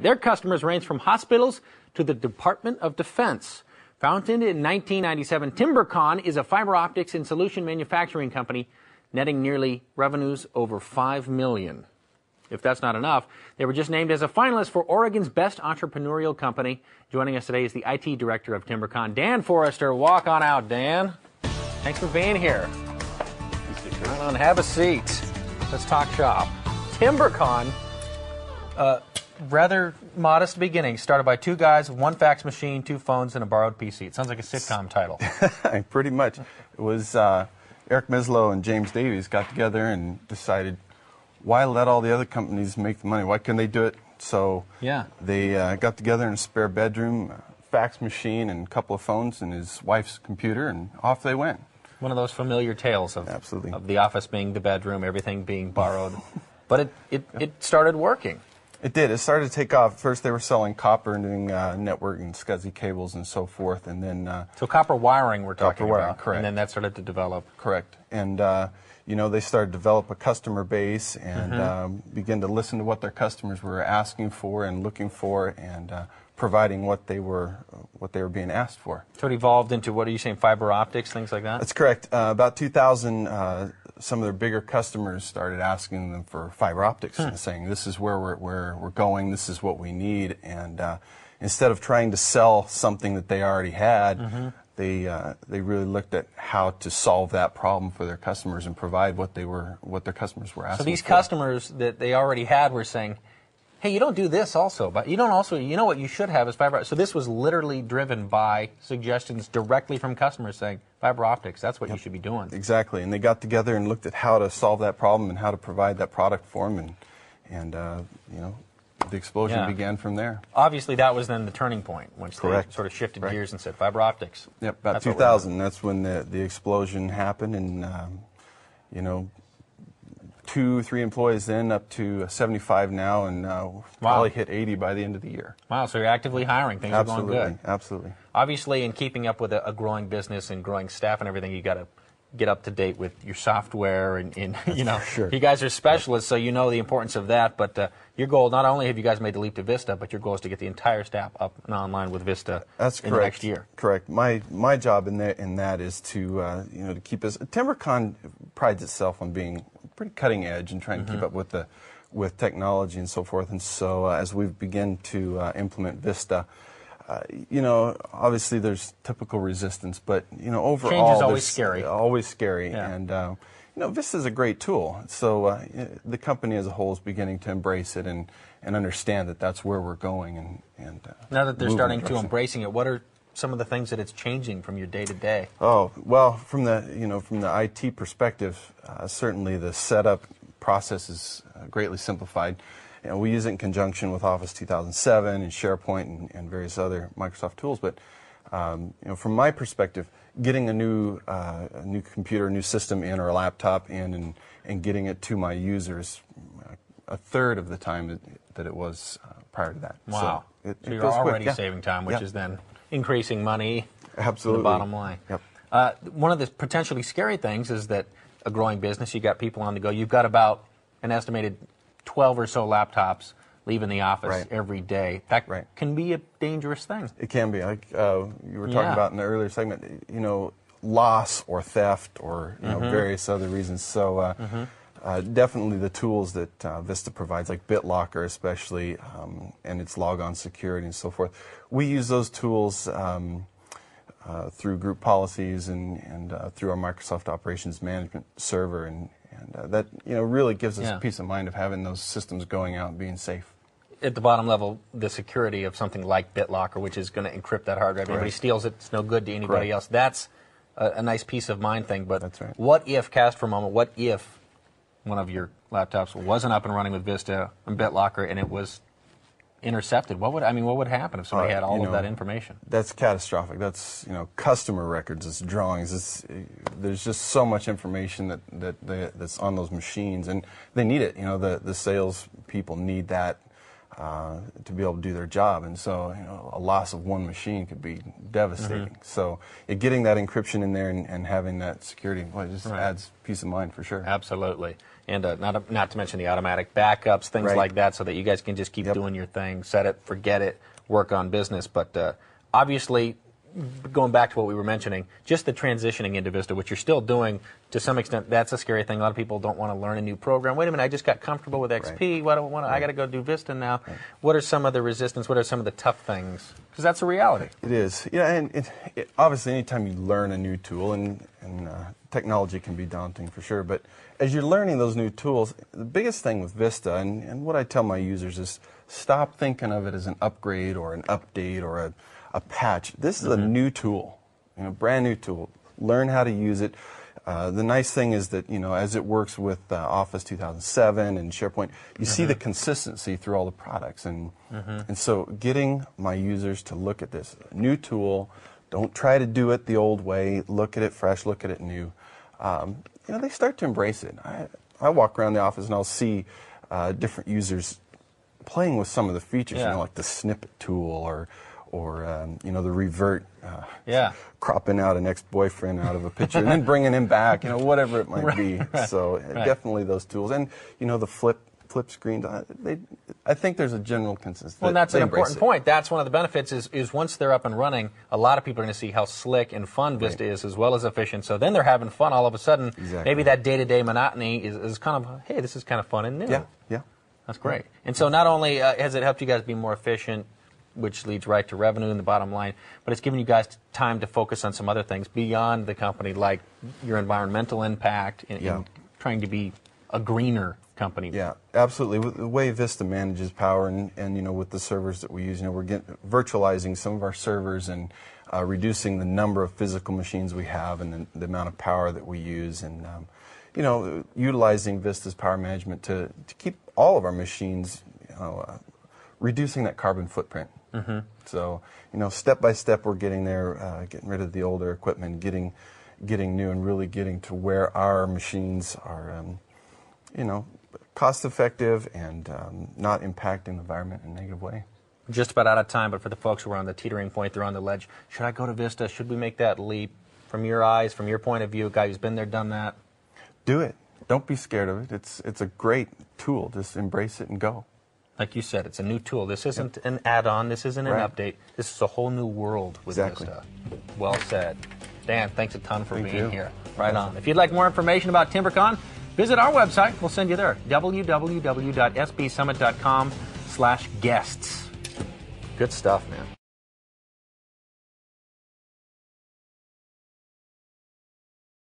Their customers range from hospitals to the Department of Defense. Founded in 1997, TimberCon is a fiber optics and solution manufacturing company netting nearly revenues over $5 million. If that's not enough, they were just named as a finalist for Oregon's Best Entrepreneurial Company. Joining us today is the IT director of TimberCon, Dan Forrester. Walk on out, Dan. Thanks for being here. Come on, have a seat. Let's talk shop. TimberCon, rather modest beginning, started by two guys, one fax machine, two phones, and a borrowed PC. It sounds like a sitcom title. Pretty much. It was Eric Mislow and James Davies got together and decided, why let all the other companies make the money? Why couldn't they do it? So they got together in a spare bedroom, fax machine, and a couple of phones and his wife's computer, and off they went. One of those familiar tales of the office being the bedroom, everything being borrowed. But it started working. It did. It started to take off. First, they were selling copper and doing network and SCSI cables and so forth, and then so copper wiring we're talking about, correct. And then that started to develop. Correct. And you know, they started to develop a customer base and begin to listen to what their customers were asking for and looking for, and providing what they were being asked for. So it evolved into, what are you saying, fiber optics, things like that? That's correct. About 2000, some of their bigger customers started asking them for fiber optics and saying, this is where we're going, this is what we need. And instead of trying to sell something that they already had, they really looked at how to solve that problem for their customers and provide what their customers were asking for. So these customers that they already had were saying, hey, you don't do this also, but you don't also, you know what you should have is fiber optics. So this was literally driven by suggestions directly from customers saying, fiber optics, that's what you should be doing. Exactly, and they got together and looked at how to solve that problem and how to provide that product for them, and you know, the explosion began from there. Obviously, that was then the turning point, once they sort of shifted gears and said, fiber optics. Yep, about 2000, that's when the explosion happened, and you know, 2-3 employees then, up to 75 now, and probably hit 80 by the end of the year. Wow, so you're actively hiring. Things are going good. Absolutely. Obviously, in keeping up with a growing business and growing staff and everything, you got to get up to date with your software, and you know, you guys are specialists, so you know the importance of that. But your goal, not only have you guys made the leap to Vista, but your goal is to get the entire staff up and online with Vista in the next year. Correct. My job in that is to you know, to keep us. TimberCon prides itself on being pretty cutting edge and trying to keep up with technology and so forth. And so as we begin to implement Vista, you know, obviously there's typical resistance, but you know, overall, change is always scary. Always scary, and you know, Vista is a great tool. So the company as a whole is beginning to embrace it and understand that that's where we're going. And now that they're starting to embracing it, what are some of the things that it's changing from your day to day? Oh, well, from the IT perspective, certainly the setup process is greatly simplified. You know, we use it in conjunction with Office 2007 and SharePoint and various other Microsoft tools. But you know, from my perspective, getting a new computer, a new system in, or a laptop in, and getting it to my users a third of the time that it was prior to that. Wow! So you're already saving time, which is then increasing money. Absolutely. To the bottom line. Yep. One of the potentially scary things is that a growing business, you got people on the go. You've got about an estimated 12 or so laptops leaving the office every day. That can be a dangerous thing. It can be. Like you were talking about in the earlier segment, you know, loss or theft or you know, various other reasons. So definitely the tools that Vista provides, like BitLocker especially, and its logon security and so forth. We use those tools through group policies and through our Microsoft Operations Management server, and that, you know, really gives us peace of mind of having those systems going out and being safe. At the bottom level, the security of something like BitLocker, which is going to encrypt that hardware. If anybody steals it, it's no good to anybody else. That's a nice peace of mind thing. But what if, cast for a moment, what if one of your laptops wasn't up and running with Vista and BitLocker and it was intercepted? What would happen if somebody had all of that information? That's catastrophic. That's, you know, customer records, it's drawings, there's just so much information that's on those machines, and they need it. You know, the sales people need that to be able to do their job, and so, you know, a loss of one machine could be devastating. So getting that encryption in there and having that security, well, it just adds peace of mind for sure. Absolutely. And not to mention the automatic backups, things Right. like that, so that you guys can just keep Yep. doing your thing, set it, forget it, work on business. But obviously, going back to what we were mentioning, just the transitioning into Vista, which you're still doing to some extent, that's a scary thing. A lot of people don't want to learn a new program. Wait a minute, I just got comfortable with XP. Right. I got to go do Vista now. Right. What are some of the resistance? What are some of the tough things? Because that's a reality. It is. Yeah, and obviously, anytime you learn a new tool, and technology can be daunting for sure, but as you're learning those new tools, the biggest thing with Vista, and what I tell my users is stop thinking of it as an upgrade or an update or a patch. This is a new tool, brand new tool. Learn how to use it. The nice thing is that, as it works with Office 2007 and SharePoint, you see the consistency through all the products. And so getting my users to look at this new tool, don't try to do it the old way, look at it fresh, look at it new. They start to embrace it. I walk around the office and I'll see different users playing with some of the features, like the snippet tool or the revert, cropping out an ex-boyfriend out of a picture and then bringing him back, whatever it might be. Right. So definitely those tools. And, the flip screen, I think there's a general consensus. Well, that's an important point. That's one of the benefits is once they're up and running, a lot of people are going to see how slick and fun Vista is as well as efficient. So then they're having fun all of a sudden. Exactly. Maybe that day-to-day monotony is kind of, hey, this is kind of fun and new. Yeah. That's great. And so not only has it helped you guys be more efficient, which leads right to revenue and the bottom line, but it's given you guys time to focus on some other things beyond the company, like your environmental impact and trying to be a greener company. Yeah, absolutely. With the way Vista manages power and with the servers that we use, we're virtualizing some of our servers and reducing the number of physical machines we have and the amount of power that we use, and utilizing Vista's power management to keep all of our machines, reducing that carbon footprint. So, step by step, we're getting there, getting rid of the older equipment, getting new, and really getting to where our machines are, cost effective and not impacting the environment in a negative way. Just about out of time, but for the folks who are on the teetering point, they're on the ledge. Should I go to Vista? Should we make that leap? From your eyes, from your point of view, a guy who's been there, done that. Do it. Don't be scared of it. It's a great tool. Just embrace it and go. Like you said, it's a new tool. This isn't an add-on. This isn't an update. This is a whole new world with Vista. Well said. Dan, thanks a ton for being here. Right on. If you'd like more information about TimberCon, visit our website. We'll send you there. www.sbsummit.com/guests. Good stuff, man.